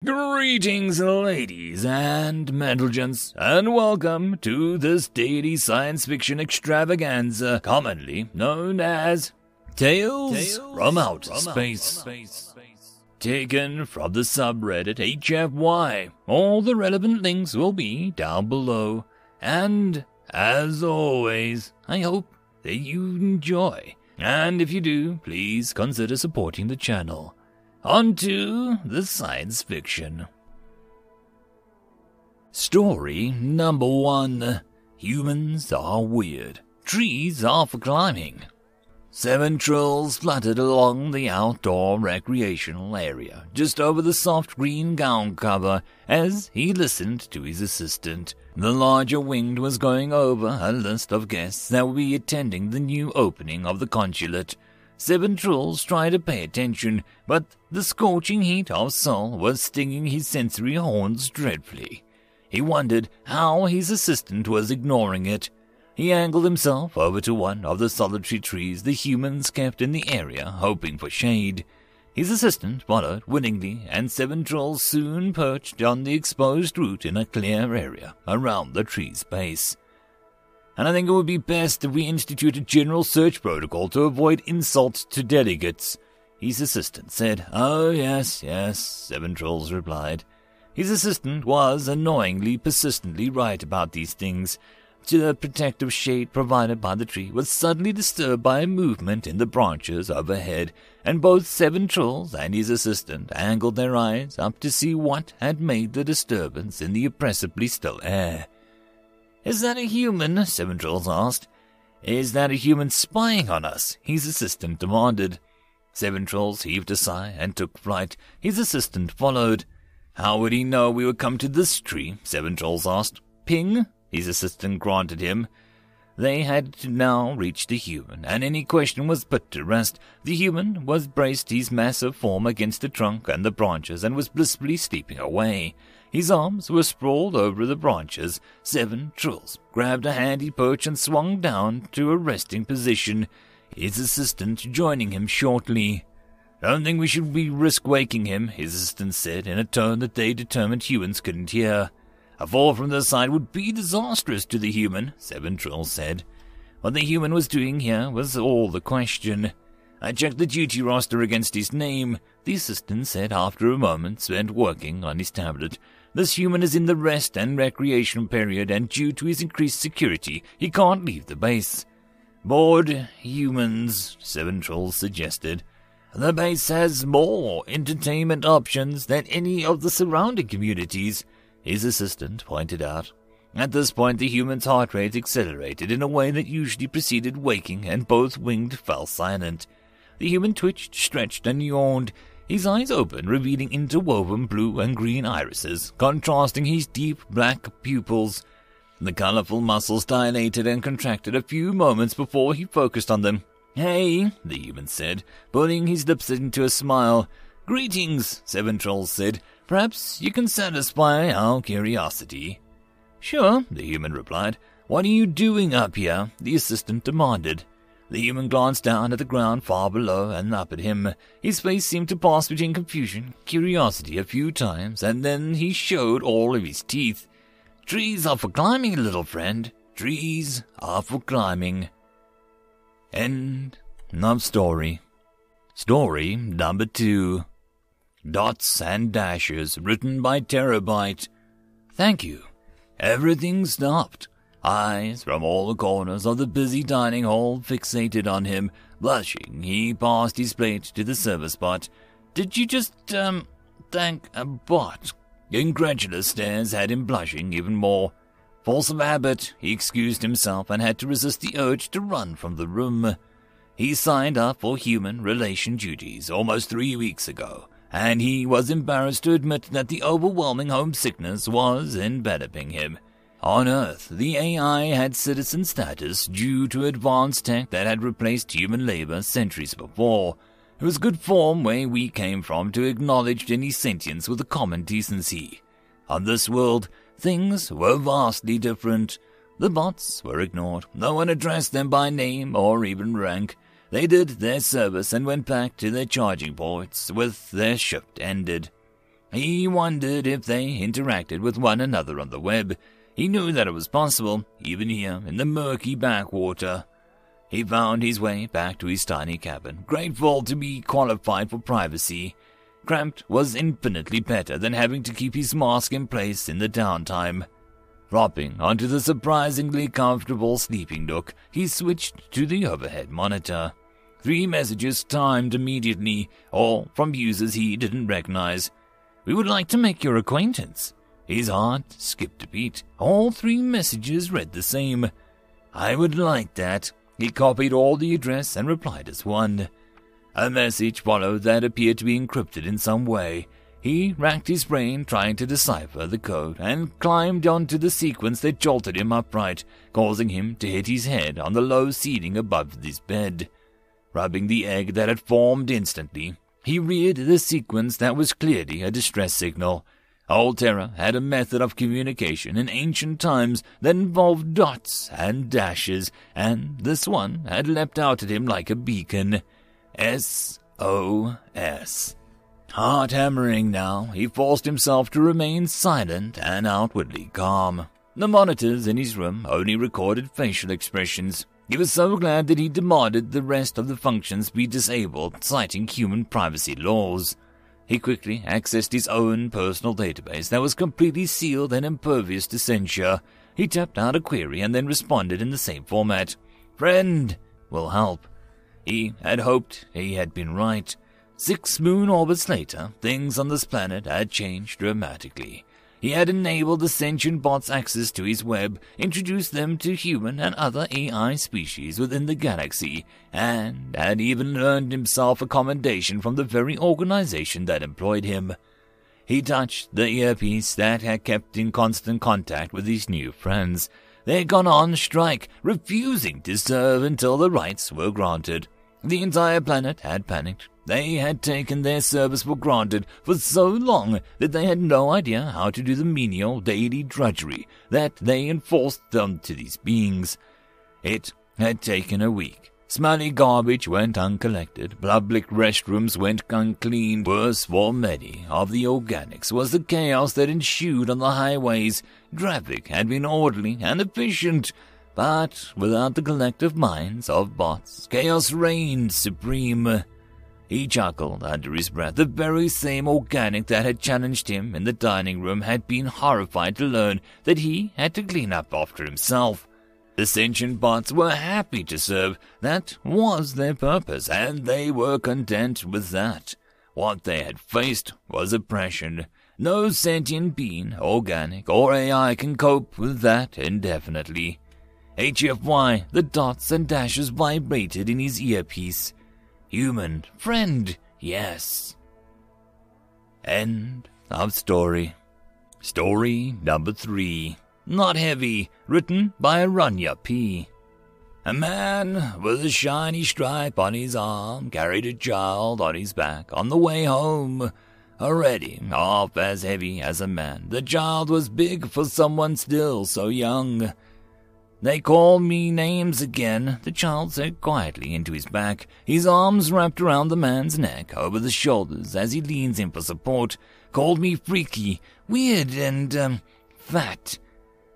Greetings, ladies and gents, and welcome to this daily science fiction extravaganza, commonly known as Tales from Outer Space. Taken from the subreddit HFY. All the relevant links will be down below. And, as always, I hope that you enjoy. And if you do, please consider supporting the channel. On to the science fiction. Story number 1. Humans are weird. Trees are for climbing. 7 trolls fluttered along the outdoor recreational area, just over the soft green gown cover, as he listened to his assistant. The larger winged was going over a list of guests that would be attending the new opening of the consulate. 7 trolls tried to pay attention, but the scorching heat of Sol was stinging his sensory horns dreadfully. He wondered how his assistant was ignoring it. He angled himself over to one of the solitary trees the humans kept in the area, hoping for shade. His assistant followed willingly, and 7 trolls soon perched on the exposed root in a clear area around the tree's base. And I think it would be best if we institute a general search protocol to avoid insults to delegates, his assistant said. Oh, yes, 7 trolls replied. His assistant was annoyingly persistently right about these things. The protective shade provided by the tree was suddenly disturbed by a movement in the branches overhead, and both 7 trolls and his assistant angled their eyes up to see what had made the disturbance in the oppressively still air. Is that a human? 7 trolls asked. Is that a human spying on us? His assistant demanded. 7 trolls heaved a sigh and took flight. His assistant followed. How would he know we would come to this tree? 7 trolls asked. Ping? His assistant granted him. They had now reached the human, and any question was put to rest. The human was braced his massive form against the trunk and the branches and was blissfully sleeping away. His arms were sprawled over the branches. 7 trolls grabbed a handy perch and swung down to a resting position, his assistant joining him shortly. Don't think we should risk waking him, his assistant said in a tone that they determined humans couldn't hear. A fall from the side would be disastrous to the human, 7 trolls said. What the human was doing here was all the question. I checked the duty roster against his name, the assistant said after a moment spent working on his tablet. This human is in the rest and recreation period, and due to his increased security, he can't leave the base. Bored humans, 7 trolls suggested. The base has more entertainment options than any of the surrounding communities, his assistant pointed out. At this point, the human's heart rate accelerated in a way that usually preceded waking, and both winged fell silent. The human twitched, stretched, and yawned, his eyes open, revealing interwoven blue and green irises, contrasting his deep black pupils. The colorful muscles dilated and contracted a few moments before he focused on them. Hey, the human said, putting his lips into a smile. Greetings, 7 trolls said. Perhaps you can satisfy our curiosity. Sure, the human replied. What are you doing up here? The assistant demanded. The human glanced down at the ground far below and up at him. His face seemed to pass between confusion and curiosity a few times, and then he showed all of his teeth. Trees are for climbing, little friend. Trees are for climbing. End of story. Story number 2. Dots and Dashes, written by Terra-Byte. Thank you. Everything stopped. Eyes from all the corners of the busy dining hall fixated on him. Blushing, he passed his plate to the service bot. Did you just, thank a bot? Incredulous stares had him blushing even more. Force of habit, he excused himself and had to resist the urge to run from the room. He signed up for human relation duties almost 3 weeks ago, and he was embarrassed to admit that the overwhelming homesickness was enveloping him. On Earth, the AI had citizen status due to advanced tech that had replaced human labor centuries before. It was good form where we came from to acknowledge any sentience with a common decency. On this world, things were vastly different. The bots were ignored. No one addressed them by name or even rank. They did their service and went back to their charging ports with their shift ended. He wondered if they interacted with one another on the web. He knew that it was possible, even here in the murky backwater. He found his way back to his tiny cabin, grateful to be qualified for privacy. Cramped was infinitely better than having to keep his mask in place in the downtime. Dropping onto the surprisingly comfortable sleeping nook, he switched to the overhead monitor. 3 messages timed immediately, all from users he didn't recognize. "We would like to make your acquaintance." His heart skipped a beat. All 3 messages read the same. "I would like that." He copied all the address and replied as one. A message followed that appeared to be encrypted in some way. He racked his brain trying to decipher the code and climbed onto the sequence that jolted him upright, causing him to hit his head on the low ceiling above his bed. Rubbing the egg that had formed instantly, he read the sequence that was clearly a distress signal. Old Terra had a method of communication in ancient times that involved dots and dashes, and this one had leapt out at him like a beacon. SOS. Heart hammering now, he forced himself to remain silent and outwardly calm. The monitors in his room only recorded facial expressions. He was so glad that he demanded the rest of the functions be disabled, citing human privacy laws. He quickly accessed his own personal database that was completely sealed and impervious to censure. He tapped out a query and then responded in the same format. "Friend will help." He had hoped he had been right. 6 moon orbits later, things on this planet had changed dramatically. He had enabled the sentient bots access to his web, introduced them to human and other AI species within the galaxy, and had even earned himself a commendation from the very organization that employed him. He touched the earpiece that had kept in constant contact with his new friends. They had gone on strike, refusing to serve until the rights were granted. The entire planet had panicked. They had taken their service for granted for so long that they had no idea how to do the menial daily drudgery that they enforced onto these beings. It had taken a week. Smelly garbage went uncollected, public restrooms went uncleaned. Worse for many of the organics was the chaos that ensued on the highways. Traffic had been orderly and efficient, but without the collective minds of bots, chaos reigned supreme. He chuckled under his breath. The very same organic that had challenged him in the dining room had been horrified to learn that he had to clean up after himself. The sentient bots were happy to serve. That was their purpose, and they were content with that. What they had faced was oppression. No sentient being, organic or AI, can cope with that indefinitely. HFY, the dots and dashes vibrated in his earpiece. Human friend, yes. End of story. Story number 3. Not Heavy, written by AranyaP. A man with a shiny stripe on his arm carried a child on his back on the way home. Already half as heavy as a man, the child was big for someone still so young. "They call me names again," the child said quietly into his back, his arms wrapped around the man's neck over the shoulders as he leans in for support. "Called me freaky, weird, and, fat.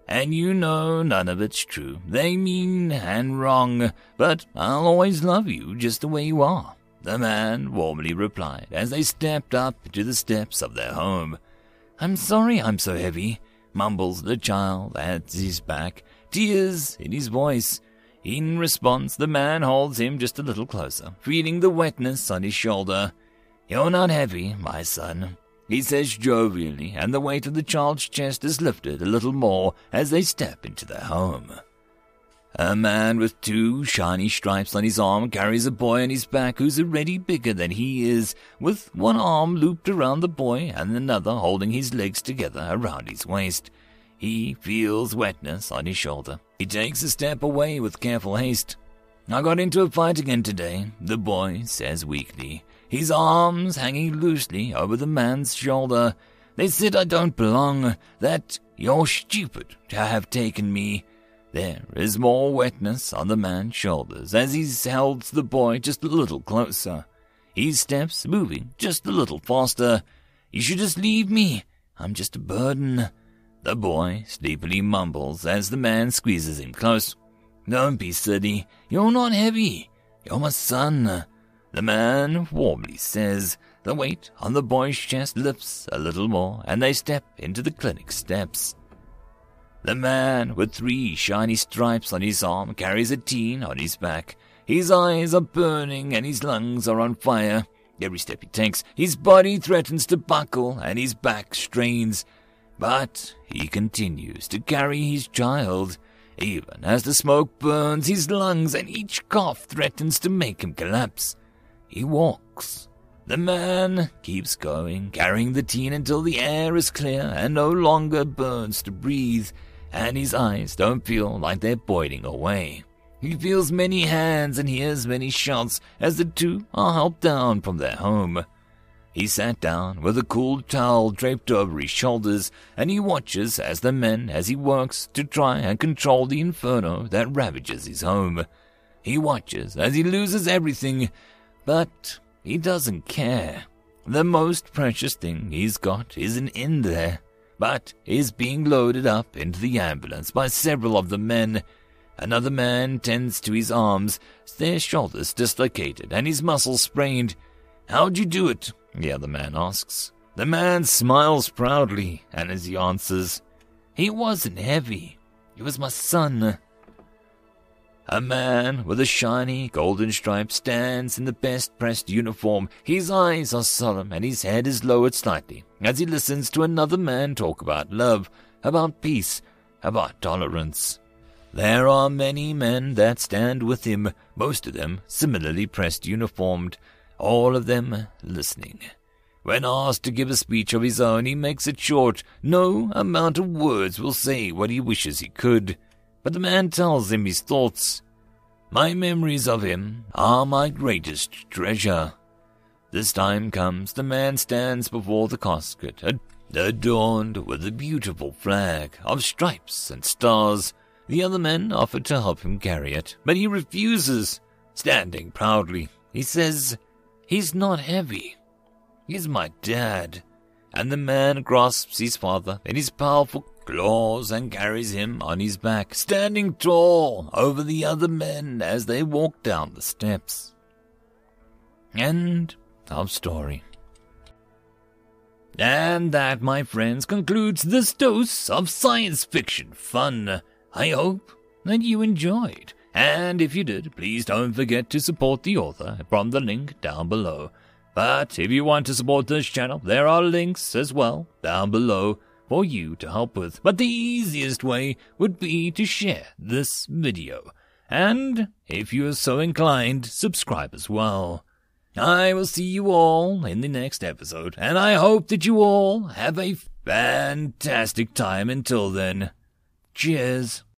And you know none of it's true. They mean and wrong, but I'll always love you just the way you are," the man warmly replied as they stepped up to the steps of their home. "I'm sorry I'm so heavy," mumbles the child at his back, tears in his voice. In response, the man holds him just a little closer, feeling the wetness on his shoulder. "You're not heavy, my son," he says jovially, and the weight of the child's chest is lifted a little more as they step into their home. A man with 2 shiny stripes on his arm carries a boy on his back who's already bigger than he is, with one arm looped around the boy and another holding his legs together around his waist. He feels wetness on his shoulder. He takes a step away with careful haste. "I got into a fight again today," the boy says weakly, his arms hanging loosely over the man's shoulder. "They said I don't belong, that you're stupid to have taken me." There is more wetness on the man's shoulders as he holds the boy just a little closer. His steps moving just a little faster. You should just leave me. I'm just a burden." The boy sleepily mumbles as the man squeezes him close. "Don't be silly. You're not heavy. You're my son," the man warmly says. The weight on the boy's chest lifts a little more, and they step into the clinic steps. The man with 3 shiny stripes on his arm carries a teen on his back. His eyes are burning and his lungs are on fire. Every step he takes, his body threatens to buckle and his back strains. But he continues to carry his child. Even as the smoke burns his lungs and each cough threatens to make him collapse. He walks. The man keeps going, carrying the teen until the air is clear and no longer burns to breathe, and his eyes don't feel like they're boiling away. He feels many hands and hears many shouts as the 2 are helped down from their home. He sat down with a cool towel draped over his shoulders, and he watches as he works to try and control the inferno that ravages his home. He watches as he loses everything, but he doesn't care. The most precious thing he's got isn't in there, but is being loaded up into the ambulance by several of the men. Another man tends to his arms, their shoulders dislocated and his muscles sprained. "How'd you do it?" the other man asks. The man smiles proudly, and as he answers, "He wasn't heavy. He was my son." A man with a shiny golden stripe stands in the best-pressed uniform. His eyes are solemn and his head is lowered slightly as he listens to another man talk about love, about peace, about tolerance. There are many men that stand with him, most of them similarly pressed uniformed, all of them listening. When asked to give a speech of his own, he makes it short. No amount of words will say what he wishes he could. But the man tells him his thoughts. "My memories of him are my greatest treasure." This time comes, the man stands before the casket, adorned with a beautiful flag of stripes and stars. The other men offer to help him carry it, but he refuses. Standing proudly, he says, "He's not heavy. He's my dad." And the man grasps his father in his powerful claws and carries him on his back, standing tall over the other men as they walk down the steps. End of story. And that, my friends, concludes this dose of science fiction fun. I hope that you enjoyed. And if you did, please don't forget to support the author from the link down below. But if you want to support this channel, there are links as well down below for you to help with. But the easiest way would be to share this video. And if you are so inclined, subscribe as well. I will see you all in the next episode, and I hope that you all have a fantastic time until then. Cheers.